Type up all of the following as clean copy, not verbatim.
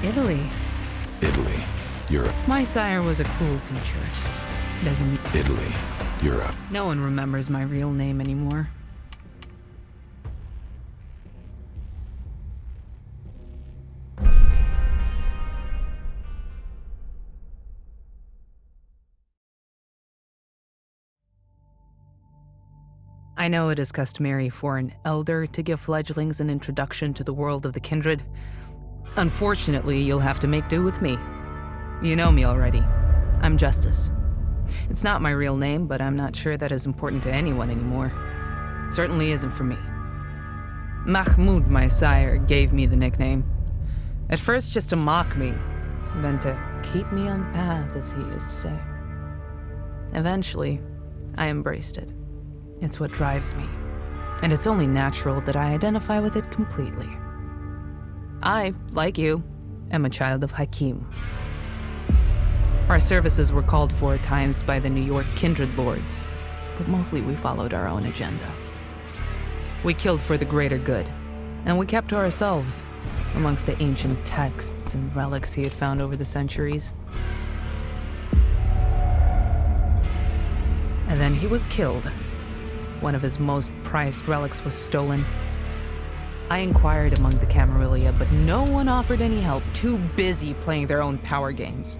Italy. Italy, Europe. My sire was a cruel teacher. Doesn't mean Italy, Europe. no one remembers my real name anymore. I know it is customary for an elder to give fledglings an introduction to the world of the kindred. Unfortunately, you'll have to make do with me. You know me already. I'm Justice. It's not my real name, but I'm not sure that is important to anyone anymore. It certainly isn't for me. Mahmoud, my sire, gave me the nickname. At first just to mock me, then to keep me on the path, as he used to say. Eventually, I embraced it. It's what drives me, and it's only natural that I identify with it completely. I, like you, am a child of Hakim. Our services were called for at times by the New York kindred lords, but mostly we followed our own agenda. We killed for the greater good, and we kept to ourselves amongst the ancient texts and relics he had found over the centuries. And then he was killed. One of his most prized relics was stolen. I inquired among the Camarilla, but no one offered any help, too busy playing their own power games.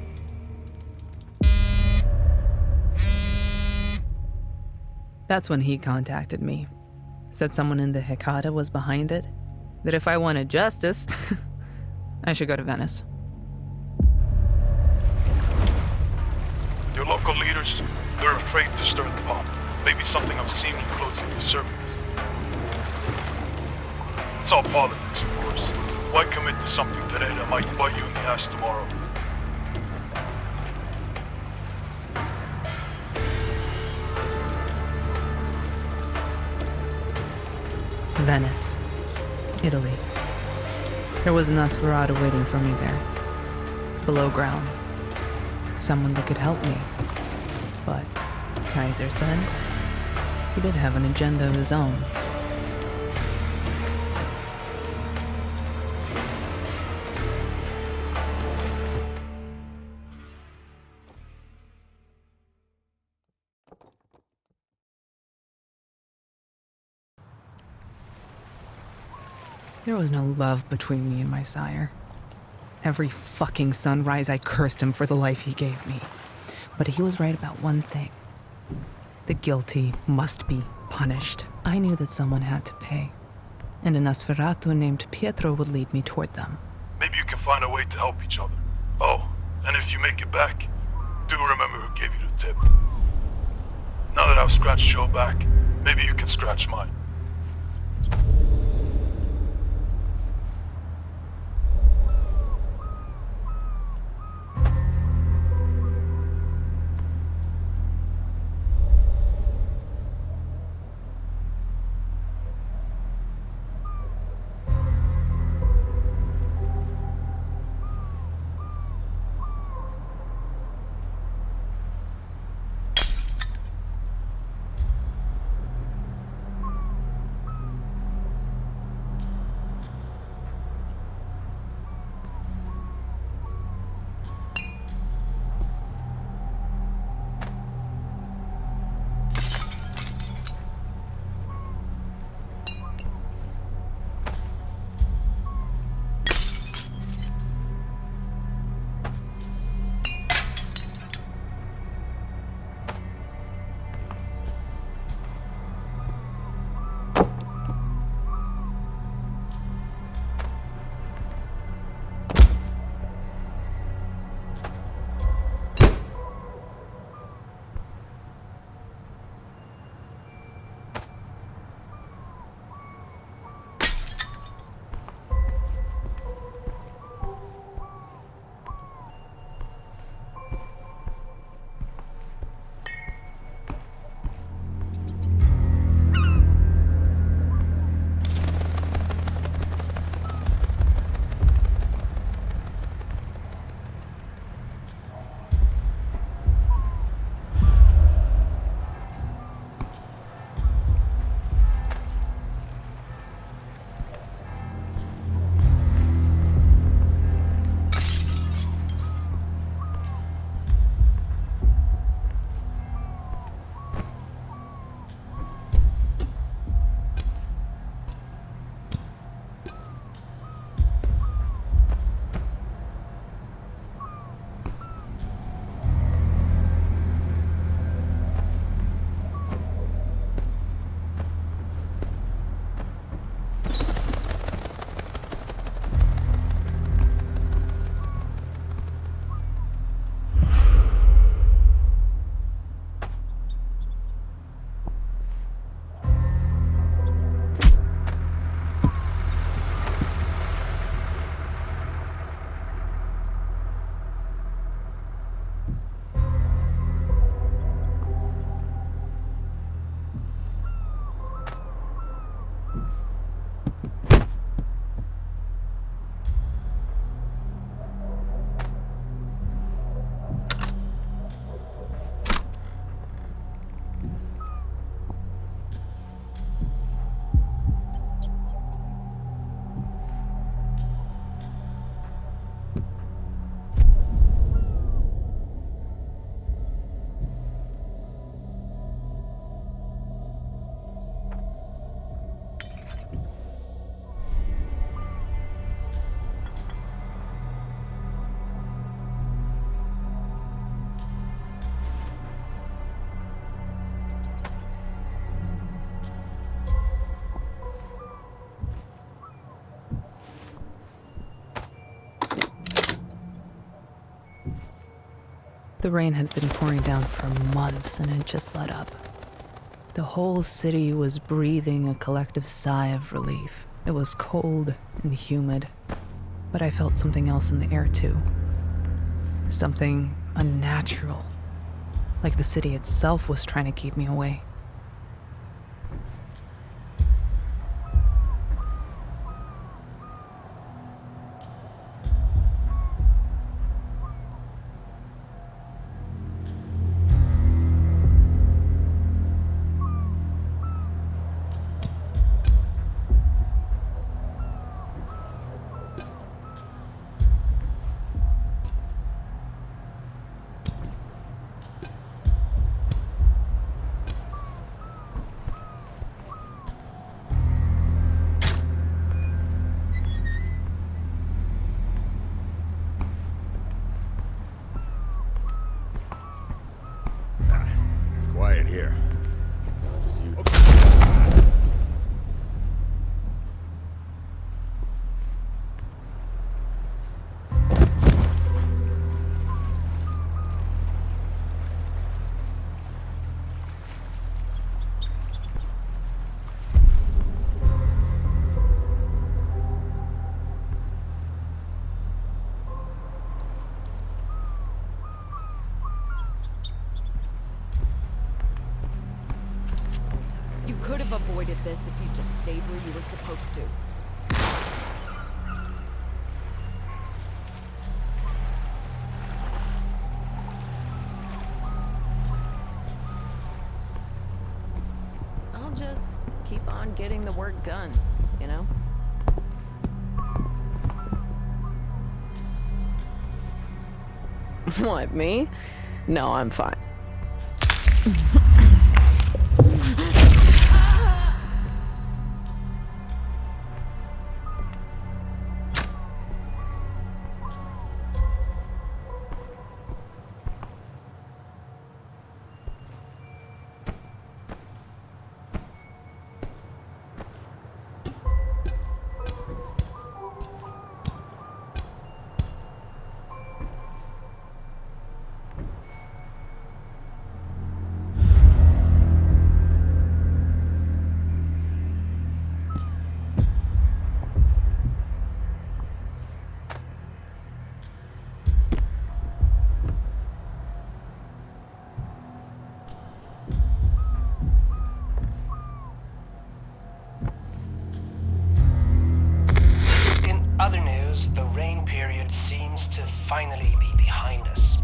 That's when he contacted me. Said someone in the Hecata was behind it. That if I wanted justice, I should go to Venice. Your local leaders, they're afraid to stir the pot. Maybe something obscenely floats to the surface. It's all politics, of course. Why commit to something today that might bite you in the ass tomorrow? Venice, Italy. There was an Masquerade waiting for me there. Below ground. Someone that could help me. But Kaiser said he did have an agenda of his own. There was no love between me and my sire. Every fucking sunrise I cursed him for the life he gave me. But he was right about one thing. The guilty must be punished. I knew that someone had to pay, and a Nosferatu named Pietro would lead me toward them. Maybe you can find a way to help each other. Oh, and if you make it back, do remember who gave you the tip. Now that I've scratched your back, maybe you can scratch mine. The rain had been pouring down for months and had just let up. The whole city was breathing a collective sigh of relief. It was cold and humid, but I felt something else in the air too. Something unnatural, like the city itself was trying to keep me away. It's quiet here. You could have avoided this if you just stayed where you were supposed to. I'll just keep on getting the work done, you know? What, me? No, I'm fine. Other news, the rain period seems to finally be behind us.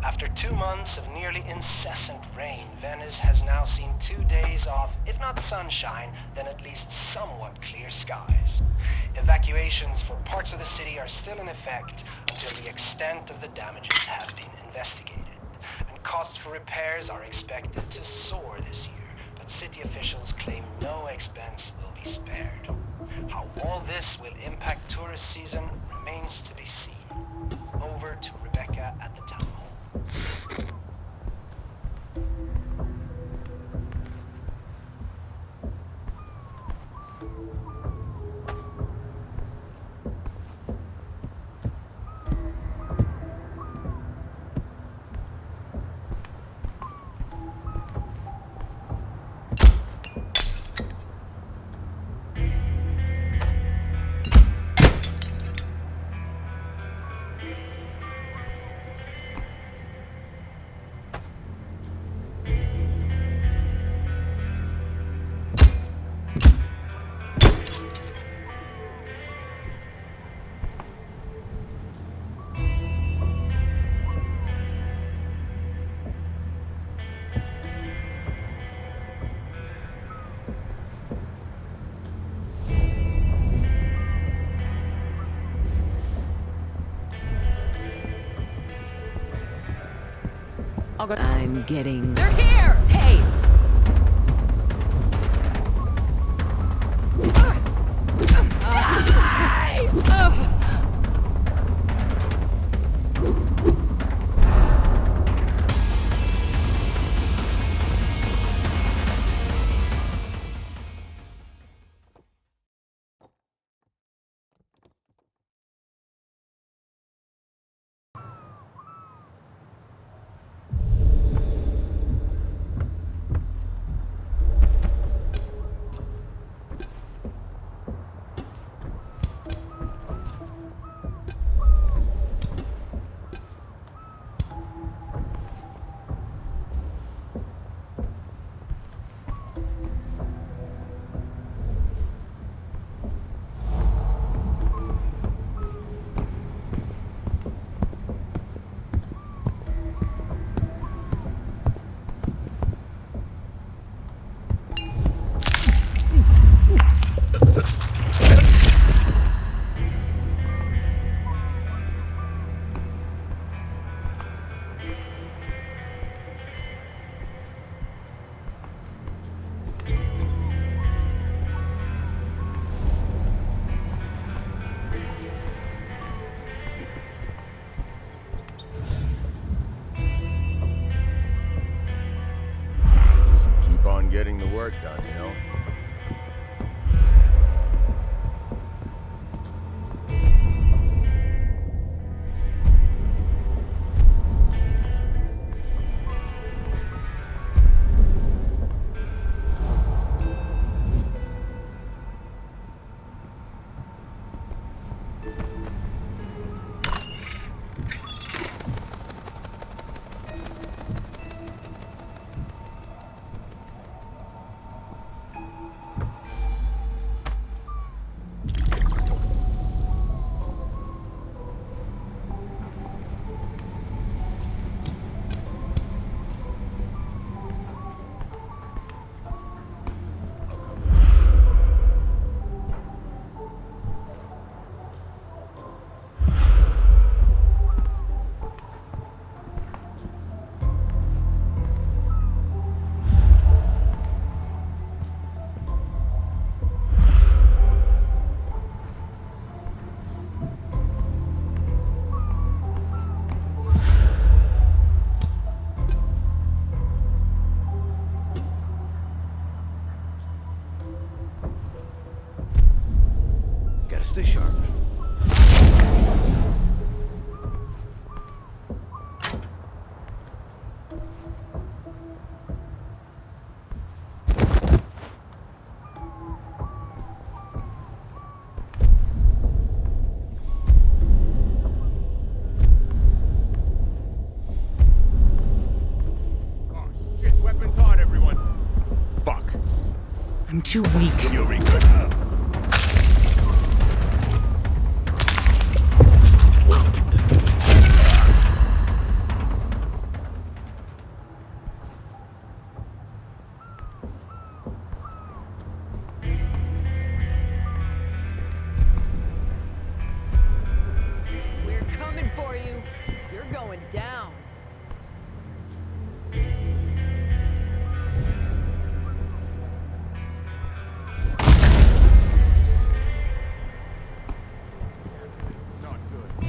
After 2 months of nearly incessant rain, Venice has now seen 2 days of, if not sunshine, then at least somewhat clear skies. Evacuations for parts of the city are still in effect until the extent of the damages have been investigated. And costs for repairs are expected to soar this year, but city officials claim no expense will be spared. How all this will impact tourist season remains to be seen. Over to Rebecca at the town hall. I'll go. I'm getting... They're here! Hey! work done, you know? Gotta stay sharp. Oh shit, weapons hard, everyone. Fuck. I'm too weak. You'll regret We're coming for you. You're going down. not good.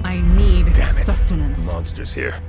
I need Damn it. sustenance. Monsters here.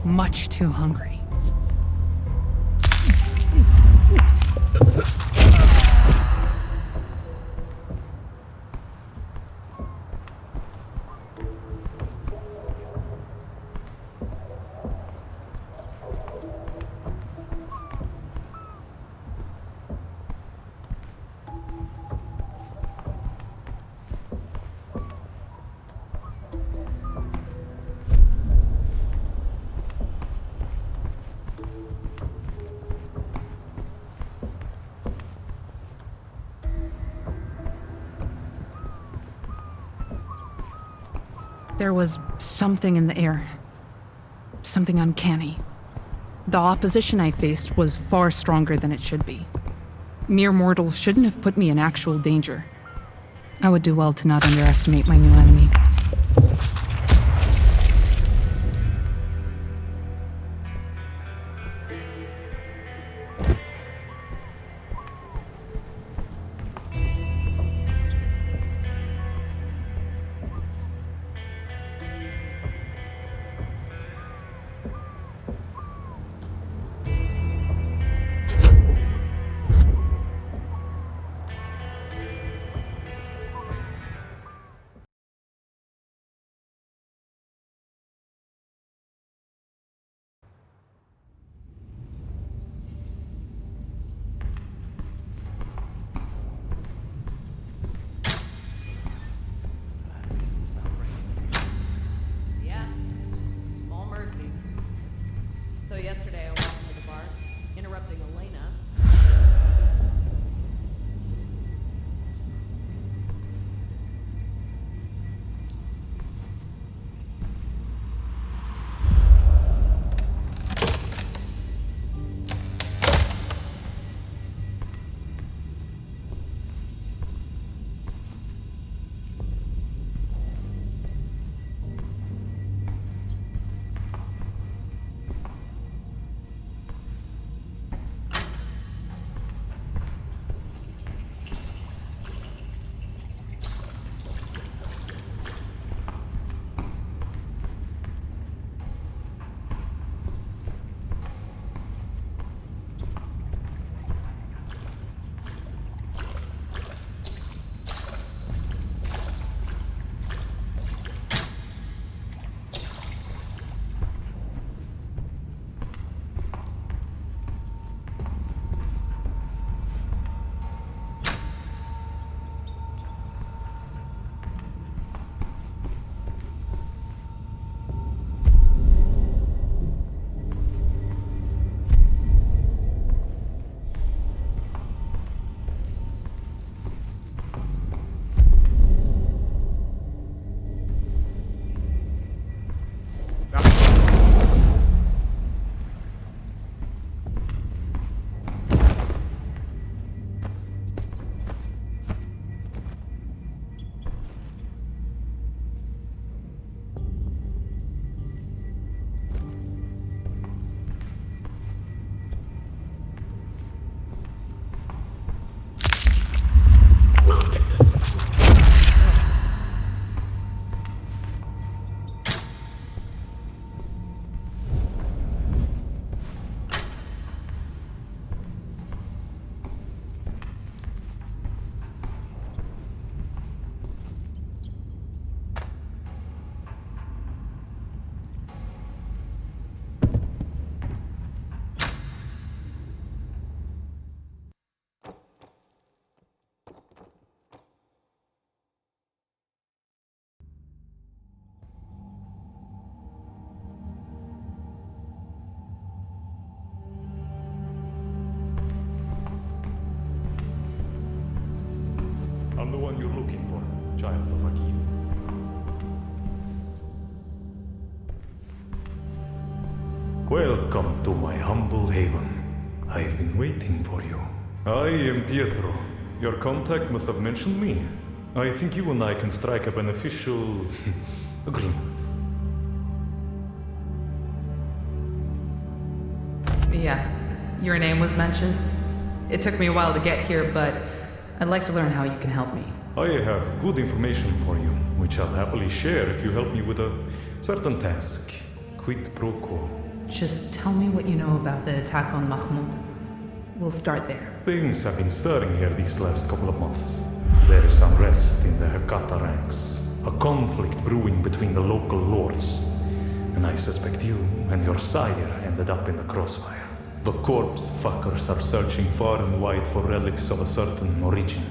Much too hungry. There was something in the air. Something uncanny. The opposition I faced was far stronger than it should be. Mere mortals shouldn't have put me in actual danger. I would do well to not underestimate my new enemy. I'm the one you're looking for, child of Akeem. Welcome to my humble haven. I've been waiting for you. I am Pietro. Your contact must have mentioned me. I think you and I can strike a beneficial agreement. Yeah, your name was mentioned. It took me a while to get here, but I'd like to learn how you can help me. I have good information for you, which I'll happily share if you help me with a certain task. Quid pro quo. Just tell me what you know about the attack on Mahmoud. We'll start there. Things have been stirring here these last couple of months. There is unrest in the Hekata ranks, a conflict brewing between the local lords. And I suspect you and your sire ended up in the crossfire. The corpse fuckers are searching far and wide for relics of a certain origin.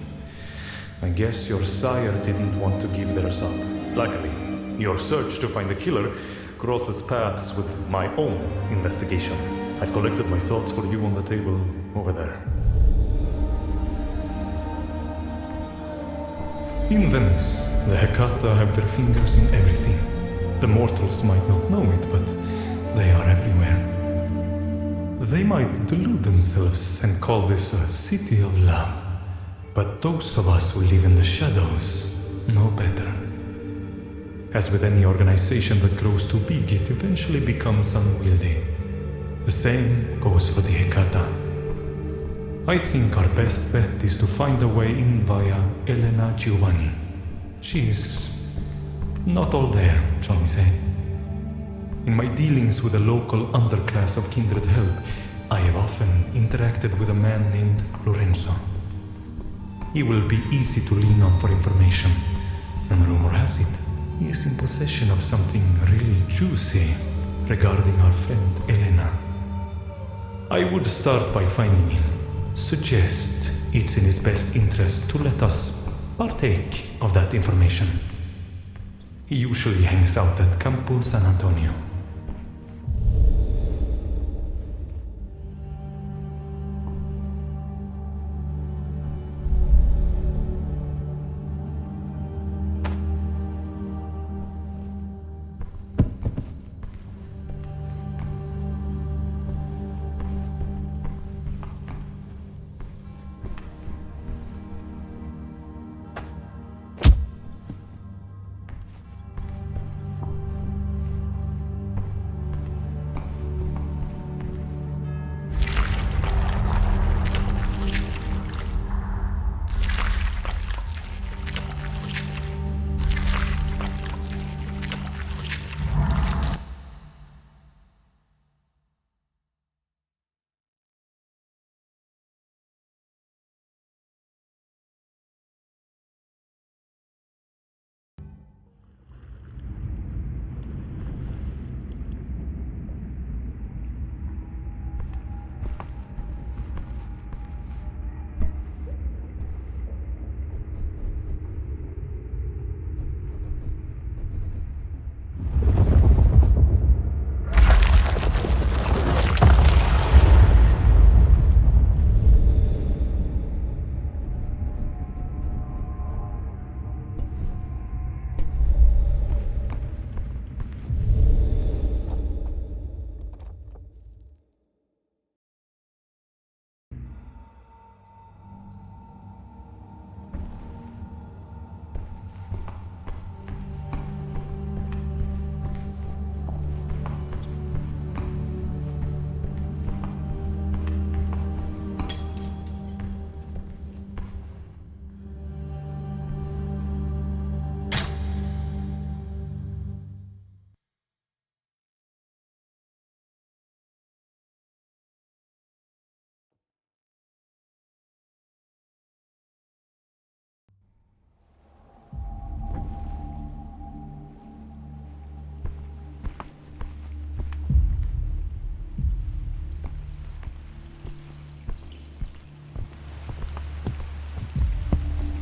I guess your sire didn't want to give theirs up. Luckily, your search to find the killer crosses paths with my own investigation. I've collected my thoughts for you on the table over there. In Venice, the Hekata have their fingers in everything. The mortals might not know it, but they are everywhere. They might delude themselves and call this a city of love. But those of us who live in the shadows know better. As with any organization that grows too big, it eventually becomes unwieldy. The same goes for the Hekata. I think our best bet is to find a way in via Elena Giovanni. She's not all there, shall we say. In my dealings with the local underclass of kindred help, I have often interacted with a man named Lorenzo. He will be easy to lean on for information, and rumor has it, he is in possession of something really juicy regarding our friend Elena. I would start by finding him. Suggest it's in his best interest to let us partake of that information. He usually hangs out at Campo San Antonio.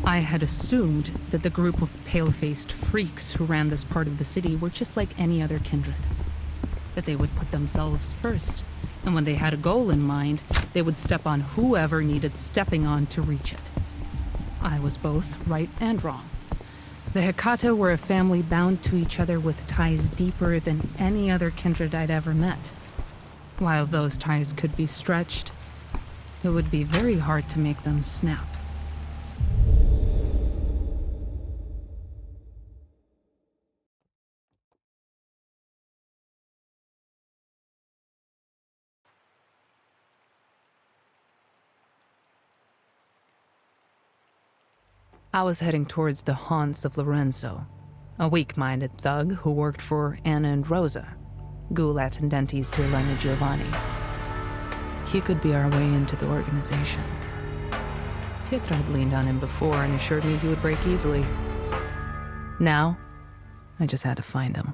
I had assumed that the group of pale-faced freaks who ran this part of the city were just like any other kindred. That they would put themselves first, and when they had a goal in mind, they would step on whoever needed stepping on to reach it. I was both right and wrong. The Hecata were a family bound to each other with ties deeper than any other kindred I'd ever met. While those ties could be stretched, it would be very hard to make them snap. I was heading towards the haunts of Lorenzo, a weak-minded thug who worked for Anna and Rosa, ghoul attendants to Elena Giovanni. He could be our way into the organization. Pietro had leaned on him before and assured me he would break easily. Now, I just had to find him.